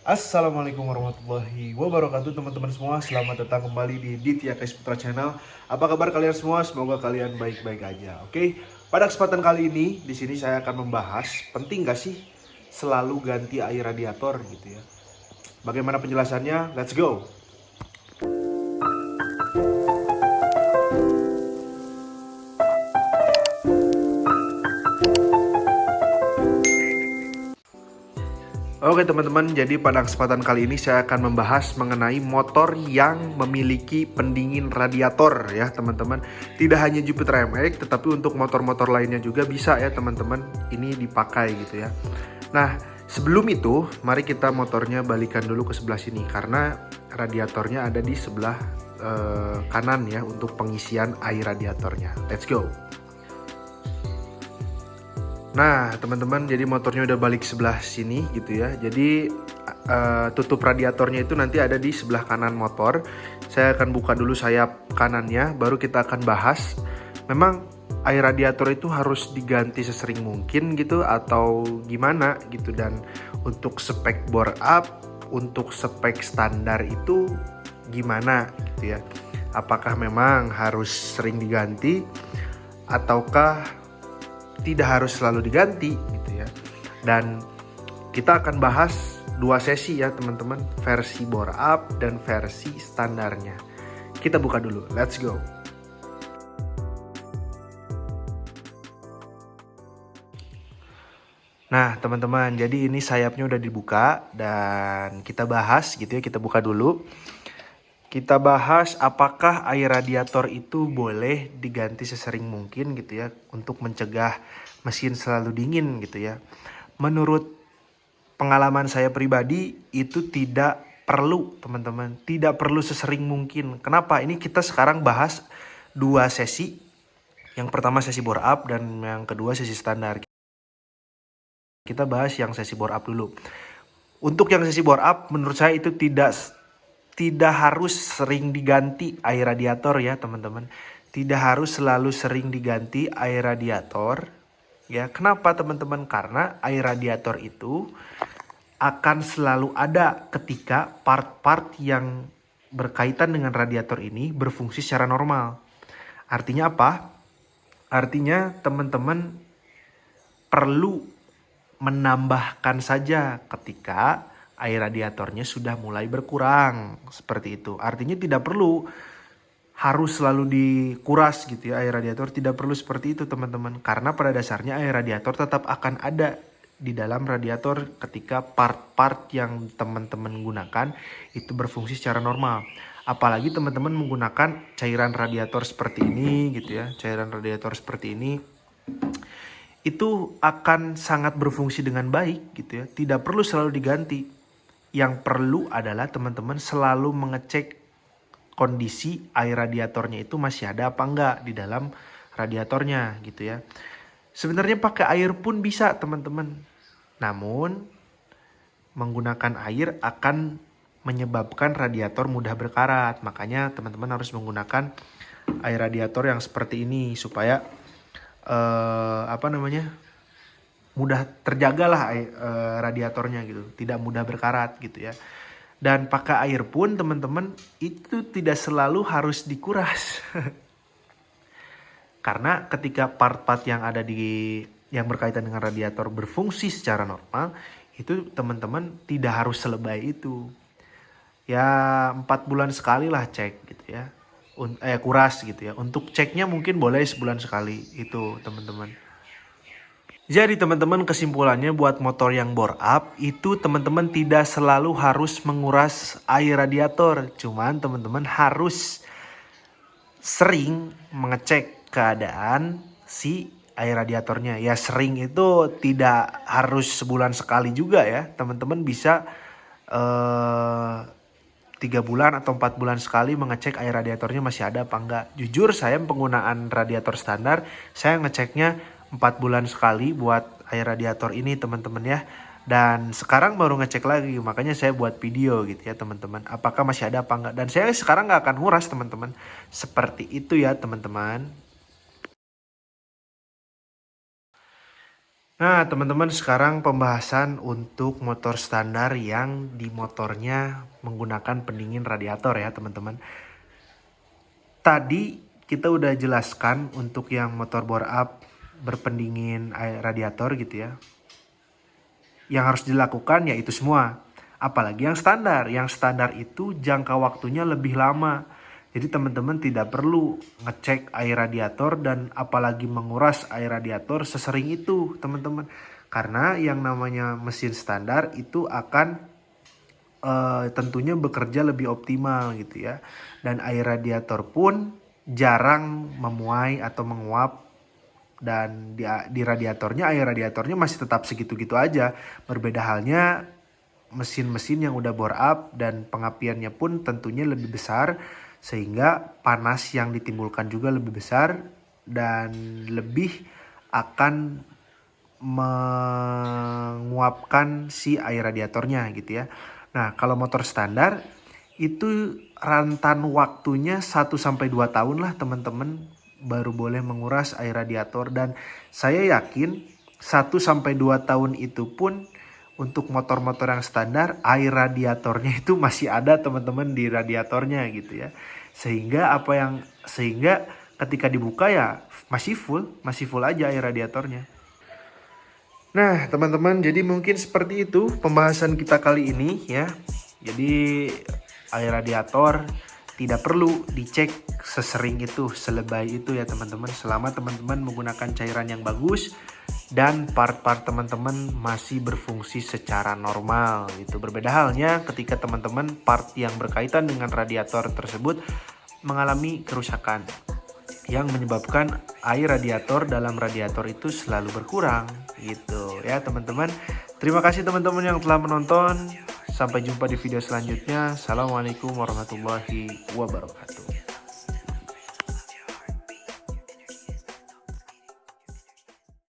Assalamualaikum warahmatullahi wabarakatuh teman-teman semua. Selamat datang kembali di Ditya Kais Putra Channel. Apa kabar kalian semua? Semoga kalian baik-baik aja. Oke. Pada kesempatan kali ini di sini saya akan membahas penting gak sih selalu ganti air radiator gitu ya. Bagaimana penjelasannya? Let's go. Oke teman-teman, jadi pada kesempatan kali ini saya akan membahas mengenai motor yang memiliki pendingin radiator ya teman-teman. Tidak hanya Jupiter MX, tetapi untuk motor-motor lainnya juga bisa ya teman-teman ini dipakai gitu ya. Nah sebelum itu, mari kita motornya balikan dulu ke sebelah sini karena radiatornya ada di sebelah kanan ya untuk pengisian air radiatornya. Let's go. Nah teman-teman, jadi motornya udah balik sebelah sini gitu ya. Jadi tutup radiatornya itu nanti ada di sebelah kanan motor. Saya akan buka dulu sayap kanannya, baru kita akan bahas. Memang air radiator itu harus diganti sesering mungkin gitu atau gimana gitu. Dan untuk spek bore up, untuk spek standar itu gimana gitu ya. Apakah memang harus sering diganti ataukah tidak harus selalu diganti gitu ya. Dan kita akan bahas dua sesi ya teman-teman, versi bore up dan versi standarnya. Kita buka dulu, let's go. Nah teman-teman, jadi ini sayapnya udah dibuka dan kita bahas gitu ya, kita buka dulu. Kita bahas apakah air radiator itu boleh diganti sesering mungkin gitu ya untuk mencegah mesin selalu dingin gitu ya. Menurut pengalaman saya pribadi itu tidak perlu teman-teman, tidak perlu sesering mungkin. Kenapa? Ini kita sekarang bahas dua sesi. Yang pertama sesi bore up dan yang kedua sesi standar. Kita bahas yang sesi bore up dulu. Untuk yang sesi bore up menurut saya itu tidak harus sering diganti air radiator ya teman-teman. Tidak harus selalu sering diganti air radiator. Ya, kenapa teman-teman? Karena air radiator itu akan selalu ada ketika part-part yang berkaitan dengan radiator ini berfungsi secara normal. Artinya apa? Artinya teman-teman perlu menambahkan saja ketika air radiatornya sudah mulai berkurang seperti itu. Artinya tidak perlu harus selalu dikuras gitu ya air radiator, tidak perlu seperti itu teman-teman. Karena pada dasarnya air radiator tetap akan ada di dalam radiator ketika part-part yang teman-teman gunakan itu berfungsi secara normal. Apalagi teman-teman menggunakan cairan radiator seperti ini gitu ya, cairan radiator seperti ini itu akan sangat berfungsi dengan baik gitu ya. Tidak perlu selalu diganti. Yang perlu adalah teman-teman selalu mengecek kondisi air radiatornya itu masih ada apa enggak di dalam radiatornya gitu ya. Sebenarnya pakai air pun bisa teman-teman. Namun menggunakan air akan menyebabkan radiator mudah berkarat. Makanya teman-teman harus menggunakan air radiator yang seperti ini supaya mudah terjagalah radiatornya gitu, tidak mudah berkarat gitu ya. Dan pakai air pun teman-teman itu tidak selalu harus dikuras. Karena ketika part-part yang ada yang berkaitan dengan radiator berfungsi secara normal, itu teman-teman tidak harus selebay itu. Ya 4 bulan sekali lah cek gitu ya. Kuras gitu ya. Untuk ceknya mungkin boleh sebulan sekali itu teman-teman. Jadi teman-teman kesimpulannya buat motor yang bore up itu teman-teman tidak selalu harus menguras air radiator. Cuman teman-teman harus sering mengecek keadaan si air radiatornya. Ya sering itu tidak harus sebulan sekali juga ya. Teman-teman bisa 3 bulan atau 4 bulan sekali mengecek air radiatornya masih ada apa enggak. Jujur saya penggunaan radiator standar, saya ngeceknya 4 bulan sekali buat air radiator ini teman-teman ya. Dan sekarang baru ngecek lagi, makanya saya buat video gitu ya teman-teman. Apakah masih ada apa enggak. Dan saya sekarang nggak akan nguras teman-teman. Seperti itu ya teman-teman. Nah, teman-teman, sekarang pembahasan untuk motor standar yang di motornya menggunakan pendingin radiator ya, teman-teman. Tadi kita udah jelaskan untuk yang motor bore up berpendingin air radiator gitu ya. Yang harus dilakukan ya itu semua. Apalagi yang standar. Yang standar itu jangka waktunya lebih lama. Jadi teman-teman tidak perlu ngecek air radiator dan apalagi menguras air radiator sesering itu, teman-teman. Karena yang namanya mesin standar itu akan tentunya bekerja lebih optimal gitu ya. Dan air radiator pun jarang memuai atau menguap, dan di radiatornya, air radiatornya masih tetap segitu-gitu aja. Berbeda halnya mesin-mesin yang udah bore up dan pengapiannya pun tentunya lebih besar, sehingga panas yang ditimbulkan juga lebih besar dan lebih akan menguapkan si air radiatornya gitu ya. Nah, kalau motor standar itu rentan waktunya 1 sampai 2 tahun lah, teman-teman, baru boleh menguras air radiator. Dan saya yakin 1 sampai 2 tahun itu pun untuk motor-motor yang standar air radiatornya itu masih ada, teman-teman, di radiatornya gitu ya. Sehingga ketika dibuka ya masih full aja air radiatornya. Nah, teman-teman, jadi mungkin seperti itu pembahasan kita kali ini ya. Jadi air radiator tidak perlu dicek sesering itu, selebay itu ya, teman-teman. Selama teman-teman menggunakan cairan yang bagus dan part-part teman-teman masih berfungsi secara normal gitu. Berbeda halnya ketika teman-teman part yang berkaitan dengan radiator tersebut mengalami kerusakan yang menyebabkan air radiator dalam radiator itu selalu berkurang gitu ya, teman-teman. Terima kasih teman-teman yang telah menonton. Sampai jumpa di video selanjutnya. Assalamualaikum warahmatullahi wabarakatuh.